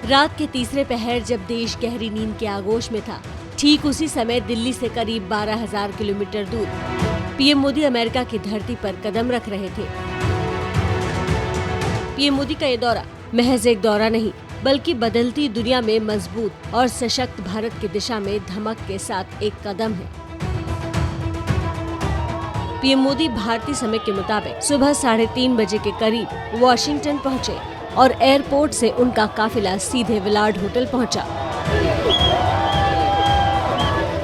रात के तीसरे पहर जब देश गहरी नींद के आगोश में था, ठीक उसी समय दिल्ली से करीब 12,000 किलोमीटर दूर पीएम मोदी अमेरिका की धरती पर कदम रख रहे थे। पीएम मोदी का ये दौरा महज एक दौरा नहीं, बल्कि बदलती दुनिया में मजबूत और सशक्त भारत की दिशा में धमक के साथ एक कदम है। पीएम मोदी भारतीय समय के मुताबिक सुबह 3:30 बजे के करीब वॉशिंगटन पहुंचे और एयरपोर्ट से उनका काफिला सीधे विलार्ड होटल पहुंचा।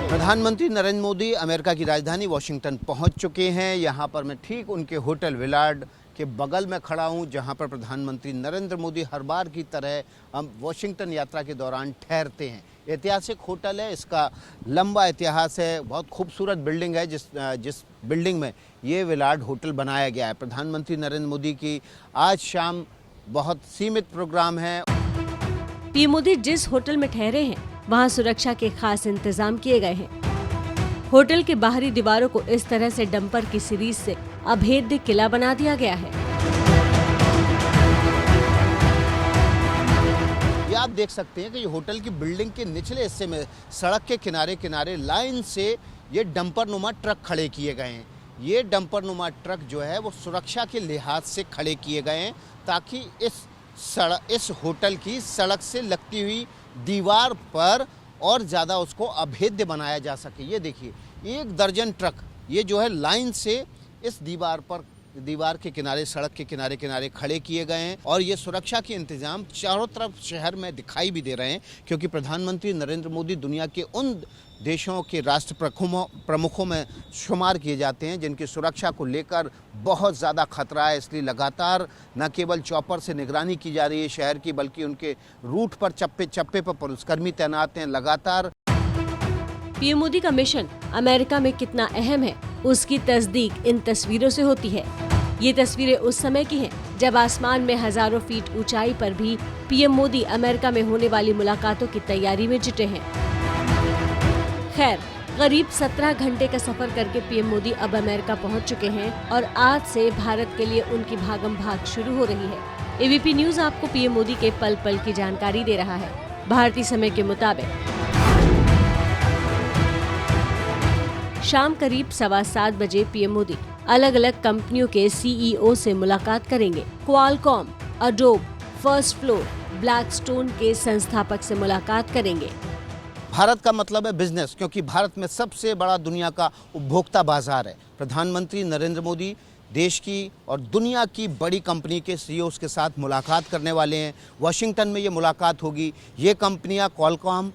प्रधानमंत्री नरेंद्र मोदी अमेरिका की राजधानी वॉशिंगटन पहुंच चुके हैं। यहां पर मैं ठीक उनके होटल विलार्ड के बगल में खड़ा हूं, जहां पर प्रधानमंत्री नरेंद्र मोदी हर बार की तरह हम वॉशिंगटन यात्रा के दौरान ठहरते हैं। ऐतिहासिक होटल है, इसका लंबा इतिहास है, बहुत खूबसूरत बिल्डिंग है जिस बिल्डिंग में ये विलार्ड होटल बनाया गया है। प्रधानमंत्री नरेंद्र मोदी की आज शाम बहुत सीमित प्रोग्राम है। पीएम मोदी जिस होटल में ठहरे हैं, वहां सुरक्षा के खास इंतजाम किए गए हैं। होटल के बाहरी दीवारों को इस तरह से डंपर की सीरीज से अभेद्य किला बना दिया गया है। ये आप देख सकते हैं कि ये होटल की बिल्डिंग के निचले हिस्से में सड़क के किनारे किनारे लाइन से ये डंपर नुमा ट्रक खड़े किए गए हैं। ये डंपर नुमा ट्रक जो है वो सुरक्षा के लिहाज से खड़े किए गए हैं, ताकि इस होटल की सड़क से लगती हुई दीवार पर और ज़्यादा उसको अभेद्य बनाया जा सके। ये देखिए, 1 दर्जन ट्रक ये जो है लाइन से इस दीवार के किनारे, सड़क के किनारे किनारे खड़े किए गए हैं और ये सुरक्षा के इंतजाम चारों तरफ शहर में दिखाई भी दे रहे हैं, क्योंकि प्रधानमंत्री नरेंद्र मोदी दुनिया के उन देशों के राष्ट्र प्रमुखों में शुमार किए जाते हैं जिनकी सुरक्षा को लेकर बहुत ज़्यादा खतरा है। इसलिए लगातार न केवल चॉपर से निगरानी की जा रही है शहर की, बल्कि उनके रूट पर चप्पे चप्पे पर पुलिसकर्मी तैनात हैं लगातार। पीएम मोदी का मिशन अमेरिका में कितना अहम है, उसकी तस्दीक इन तस्वीरों से होती है। ये तस्वीरें उस समय की हैं जब आसमान में हजारों फीट ऊंचाई पर भी पीएम मोदी अमेरिका में होने वाली मुलाकातों की तैयारी में जुटे हैं। खैर, करीब 17 घंटे का सफर करके पीएम मोदी अब अमेरिका पहुंच चुके हैं और आज से भारत के लिए उनकी भागम भाग शुरू हो रही है। एबीपी न्यूज आपको पीएम मोदी के पल पल की जानकारी दे रहा है। भारतीय समय के मुताबिक शाम करीब 7:15 बजे पीएम मोदी अलग अलग कंपनियों के सीईओ से मुलाकात करेंगे। Qualcomm, Adobe, first floor, Blackstone के संस्थापक से मुलाकात करेंगे। भारत का मतलब है बिजनेस, क्योंकि भारत में सबसे बड़ा दुनिया का उपभोक्ता बाजार है। प्रधानमंत्री नरेंद्र मोदी देश की और दुनिया की बड़ी कंपनी के सीईओज़ के साथ मुलाकात करने वाले हैं। वॉशिंगटन में ये मुलाकात होगी। ये कंपनियां क्वालकॉम,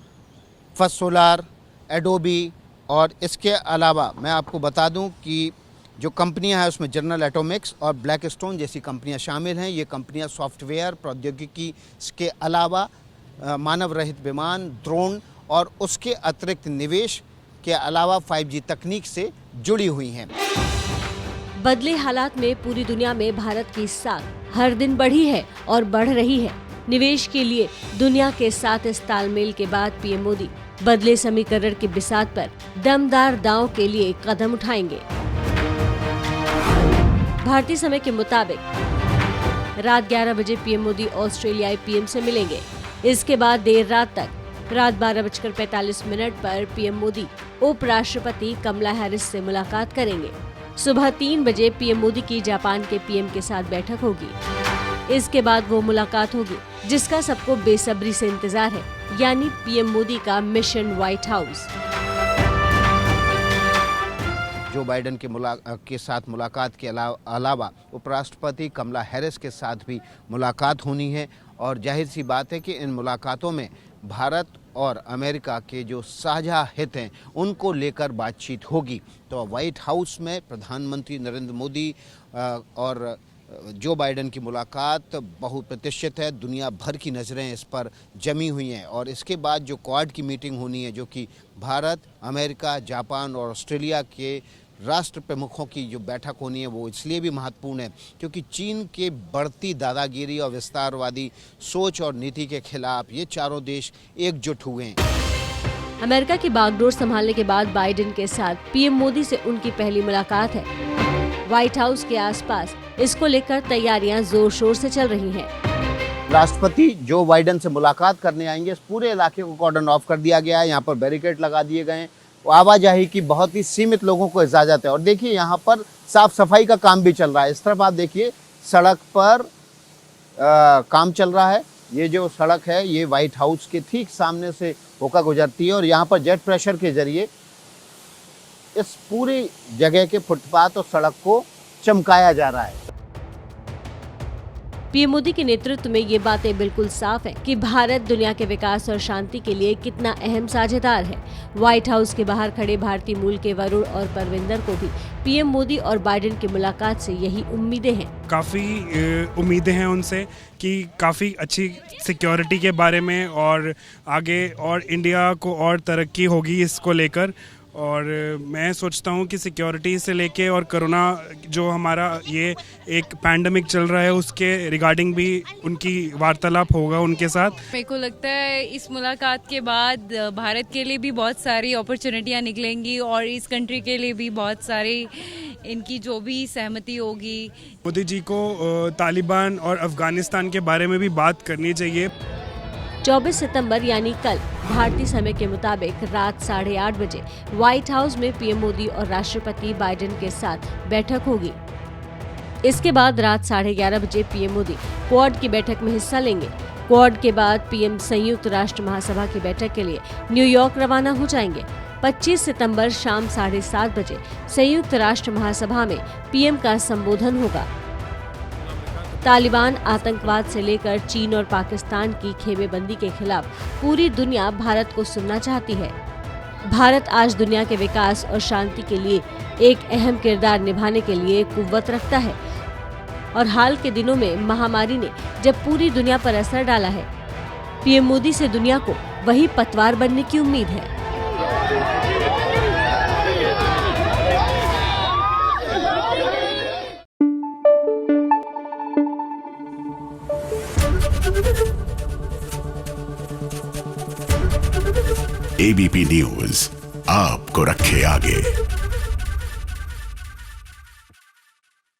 फर्स्ट सोलार, एडोबी और इसके अलावा मैं आपको बता दूं कि जो कंपनियां हैं उसमें जनरल एटॉमिक्स और ब्लैकस्टोन जैसी कंपनियां शामिल हैं। ये कंपनियां सॉफ्टवेयर प्रौद्योगिकी के अलावा मानव रहित विमान, ड्रोन और उसके अतिरिक्त निवेश के अलावा 5G तकनीक से जुड़ी हुई हैं। बदले हालात में पूरी दुनिया में भारत की साख हर दिन बढ़ी है और बढ़ रही है। निवेश के लिए दुनिया के साथ इस तालमेल के बाद पीएम मोदी बदले समीकरण की बिसात पर दमदार दांव के लिए कदम उठाएंगे। भारतीय समय के मुताबिक रात 11 बजे पीएम मोदी ऑस्ट्रेलियाई पीएम से मिलेंगे। इसके बाद देर रात तक रात 12:45 पर पीएम मोदी उपराष्ट्रपति कमला हैरिस से मुलाकात करेंगे। सुबह 3 बजे पीएम मोदी की जापान के पीएम के साथ बैठक होगी। इसके बाद वो मुलाकात होगी जिसका सबको बेसब्री से इंतजार है, यानी पीएम मोदी का mission white house. Joe Biden के साथ मुलाकात के अलावा उपराष्ट्रपति कमला हैरिस के साथ भी मुलाकात होनी है और जाहिर सी बात है कि इन मुलाकातों में भारत और अमेरिका के जो साझा हित हैं उनको लेकर बातचीत होगी। तो व्हाइट हाउस में प्रधानमंत्री नरेंद्र मोदी और जो बाइडेन की मुलाकात बहुप्रतीक्षित है। दुनिया भर की नज़रें इस पर जमी हुई हैं और इसके बाद जो क्वाड की मीटिंग होनी है, जो कि भारत, अमेरिका, जापान और ऑस्ट्रेलिया के राष्ट्र प्रमुखों की जो बैठक होनी है, वो इसलिए भी महत्वपूर्ण है क्योंकि चीन के बढ़ती दादागिरी और विस्तारवादी सोच और नीति के खिलाफ ये चारों देश एकजुट हुए हैं। अमेरिका की बागडोर संभालने के बाद बाइडेन के साथ पीएम मोदी से उनकी पहली मुलाकात है। व्हाइट हाउस के आसपास इसको लेकर तैयारियां जोर शोर से चल रही हैं। राष्ट्रपति जो बाइडेन से मुलाकात करने आएंगे, इस पूरे इलाके को कॉर्डन ऑफ कर दिया गया है। यहाँ पर बैरिकेड लगा दिए गए हैं। आवाजाही की बहुत ही सीमित लोगों को इजाज़त है। और देखिए यहाँ पर साफ सफाई का काम भी चल रहा है। इस तरफ आप देखिए सड़क पर काम चल रहा है। ये जो सड़क है ये व्हाइट हाउस के ठीक सामने से होकर गुजरती है और यहाँ पर जेट प्रेशर के जरिए इस पूरी जगह के फुटपाथ और सड़क को चमकाया जा रहा है। पीएम मोदी के नेतृत्व में ये बातें बिल्कुल साफ है कि भारत दुनिया के विकास और शांति के लिए कितना अहम साझेदार है। व्हाइट हाउस के बाहर खड़े भारतीय मूल के वरुण और परविंदर को भी पीएम मोदी और बाइडेन की मुलाकात से यही उम्मीदें हैं। काफ़ी उम्मीदें हैं उनसे कि काफ़ी अच्छी सिक्योरिटी के बारे में और आगे और इंडिया को और तरक्की होगी इसको लेकर। और मैं सोचता हूँ कि सिक्योरिटी से लेके और कोरोना जो हमारा ये एक पैंडमिक चल रहा है उसके रिगार्डिंग भी उनकी वार्तालाप होगा उनके साथ। मेरे को लगता है इस मुलाकात के बाद भारत के लिए भी बहुत सारी अपॉर्चुनिटियाँ निकलेंगी और इस कंट्री के लिए भी बहुत सारी इनकी जो भी सहमति होगी। मोदी जी को तालिबान और अफगानिस्तान के बारे में भी बात करनी चाहिए। 24 सितंबर यानी कल भारतीय समय के मुताबिक रात 8:30 बजे व्हाइट हाउस में पीएम मोदी और राष्ट्रपति बाइडेन के साथ बैठक होगी। इसके बाद रात 11:30 बजे पीएम मोदी क्वाड की बैठक में हिस्सा लेंगे। क्वाड के बाद पीएम संयुक्त राष्ट्र महासभा की बैठक के लिए न्यूयॉर्क रवाना हो जाएंगे। 25 सितंबर शाम 7:30 बजे संयुक्त राष्ट्र महासभा में पीएम का संबोधन होगा। तालिबान आतंकवाद से लेकर चीन और पाकिस्तान की खेमेबंदी के खिलाफ पूरी दुनिया भारत को सुनना चाहती है। भारत आज दुनिया के विकास और शांति के लिए एक अहम किरदार निभाने के लिए कुव्वत रखता है और हाल के दिनों में महामारी ने जब पूरी दुनिया पर असर डाला है, पीएम मोदी से दुनिया को वही पतवार बनने की उम्मीद है। एबीपी न्यूज आपको रखे आगे।